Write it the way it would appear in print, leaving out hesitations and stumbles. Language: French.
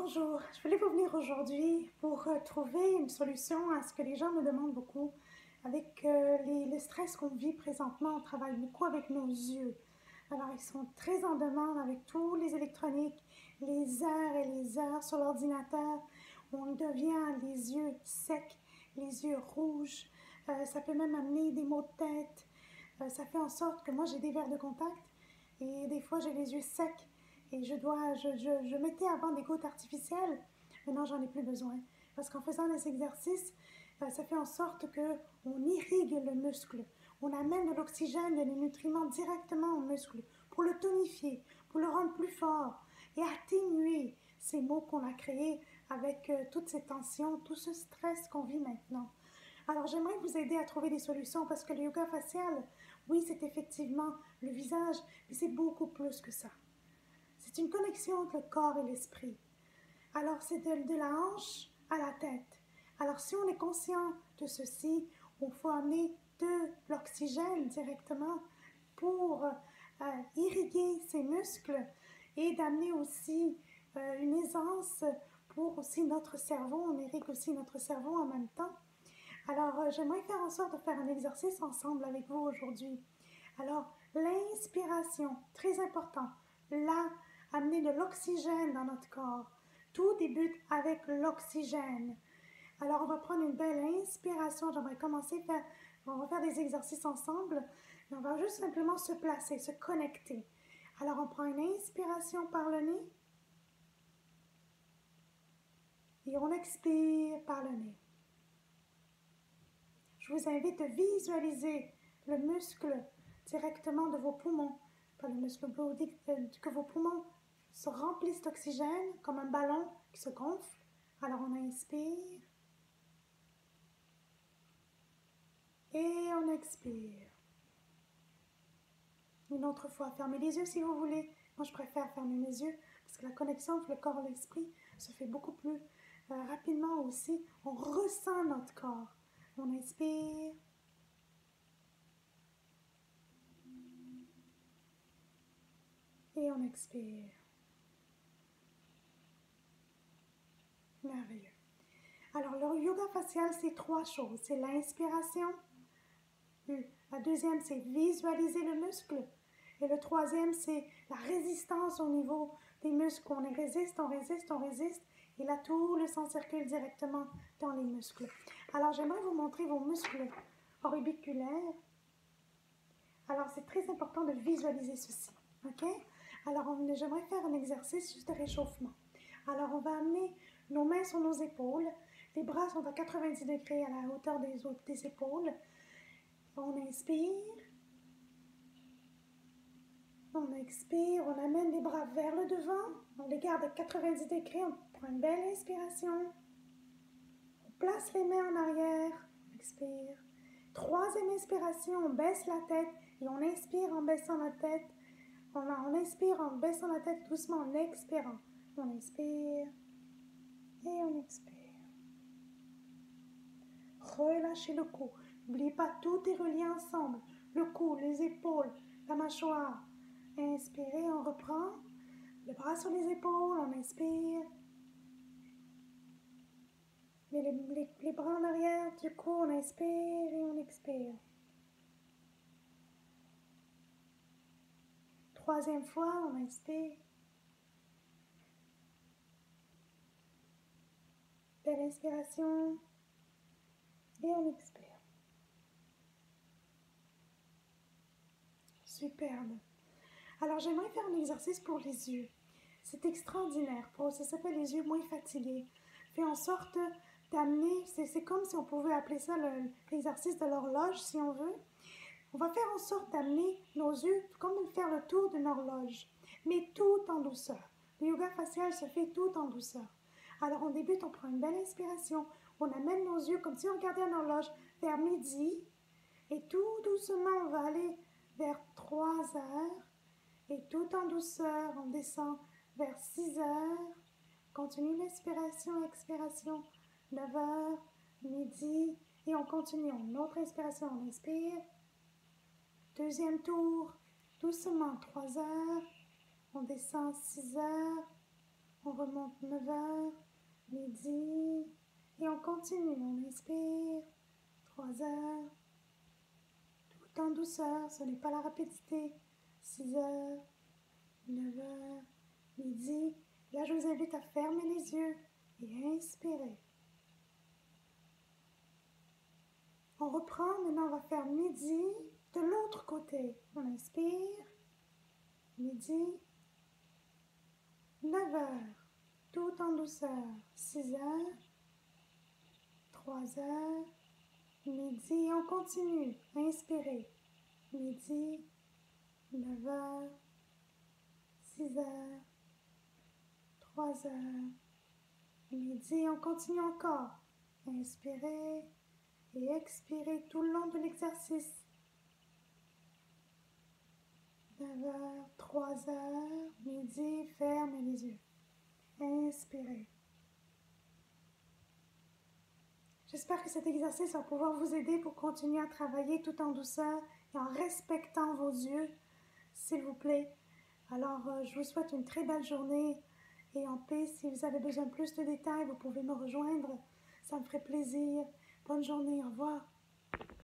Bonjour, je voulais vous venir aujourd'hui pour trouver une solution à ce que les gens me demandent beaucoup. Avec le stress qu'on vit présentement, on travaille beaucoup avec nos yeux. Alors, ils sont très en demande avec tous les électroniques, les heures et les heures sur l'ordinateur. On devient les yeux secs, les yeux rouges. Ça peut même amener des maux de tête. Ça fait en sorte que moi, j'ai des verres de contact et des fois, j'ai les yeux secs. Et je mettais avant des gouttes artificielles. Maintenant, j'en ai plus besoin. Parce qu'en faisant des exercices, ça fait en sorte que on irrigue le muscle. On amène de l'oxygène et des nutriments directement au muscle pour le tonifier, pour le rendre plus fort et atténuer ces maux qu'on a créés avec toutes ces tensions, tout ce stress qu'on vit maintenant. Alors, j'aimerais vous aider à trouver des solutions parce que le yoga facial, oui, c'est effectivement le visage, mais c'est beaucoup plus que ça. C'est une connexion entre le corps et l'esprit. Alors, c'est de la hanche à la tête. Alors, si on est conscient de ceci, on faut amener de l'oxygène directement pour irriguer ces muscles et d'amener aussi une aisance pour aussi notre cerveau. On irrigue aussi notre cerveau en même temps. Alors, j'aimerais faire en sorte de faire un exercice ensemble avec vous aujourd'hui. Alors, l'inspiration, très important. Là, amener de l'oxygène dans notre corps. Tout débute avec l'oxygène. Alors, on va prendre une belle inspiration. J'aimerais commencer à faire, on va faire des exercices ensemble. On va juste simplement se placer, se connecter. Alors, on prend une inspiration par le nez. Et on expire par le nez. Je vous invite à visualiser le muscle directement de vos poumons, pas le muscle bleu, que vos poumons se remplissent d'oxygène comme un ballon qui se gonfle. Alors on inspire et on expire. Une autre fois, fermez les yeux si vous voulez. Moi, je préfère fermer mes yeux parce que la connexion entre le corps et l'esprit se fait beaucoup plus rapidement aussi. On ressent notre corps. On inspire. Et on expire. Merveilleux. Alors, le yoga facial, c'est trois choses. C'est l'inspiration. La deuxième, c'est visualiser le muscle. Et le troisième, c'est la résistance au niveau des muscles. On résiste, on résiste, on résiste. Et là, tout le sang circule directement dans les muscles. Alors, j'aimerais vous montrer vos muscles orbiculaires. Alors, c'est très important de visualiser ceci. OK? Alors, j'aimerais faire un exercice juste de réchauffement. Alors, on va amener nos mains sur nos épaules. Les bras sont à 90 degrés à la hauteur des épaules. On inspire. On expire. On amène les bras vers le devant. On les garde à 90 degrés. On prend une belle inspiration. On place les mains en arrière. On expire. Troisième inspiration. On baisse la tête. Et on inspire en baissant la tête. On inspire en baissant la tête doucement en expirant. On inspire. Et on expire. Relâchez le cou. N'oubliez pas, tout est relié ensemble. Le cou, les épaules, la mâchoire. Inspirez, on reprend. Le bras sur les épaules, on inspire. Les bras en arrière du cou, on inspire et on expire. Troisième fois, on inspire. Belle inspiration. Et on expire. Superbe. Alors, j'aimerais faire un exercice pour les yeux. C'est extraordinaire. Ça s'appelle les yeux moins fatigués. Fait en sorte d'amener, c'est comme si on pouvait appeler ça l'exercice de l'horloge, si on veut. On va faire en sorte d'amener nos yeux comme faire le tour d'une horloge, mais tout en douceur. Le yoga facial se fait tout en douceur. Alors, on débute, on prend une belle inspiration. On amène nos yeux comme si on regardait une horloge vers midi. Et tout doucement, on va aller vers 3 heures. Et tout en douceur, on descend vers 6 heures. Continue l'inspiration, expiration. 9 heures, midi. Et on continue. Une autre inspiration, on inspire. Deuxième tour, doucement, 3 heures. On descend 6 heures. On remonte 9 heures, midi, et on continue. On inspire, 3 heures, tout en douceur, ce n'est pas la rapidité. 6 heures, 9 heures, midi. Là, je vous invite à fermer les yeux et à inspirer. On reprend, maintenant on va faire midi de l'autre côté. On inspire, midi, 9 heures, tout en douceur. 6 heures, 3 heures, midi, on continue. Inspirez, midi, 9 heures, 6 heures, 3 heures, midi, on continue encore. Inspirez et expirez tout le long de l'exercice. 9 heures, 3 heures, midi, fermez les yeux. Inspirez. J'espère que cet exercice va pouvoir vous aider pour continuer à travailler tout en douceur et en respectant vos yeux, s'il vous plaît. Alors, je vous souhaite une très belle journée et en paix. Si vous avez besoin de plus de détails, vous pouvez me rejoindre. Ça me ferait plaisir. Bonne journée, au revoir.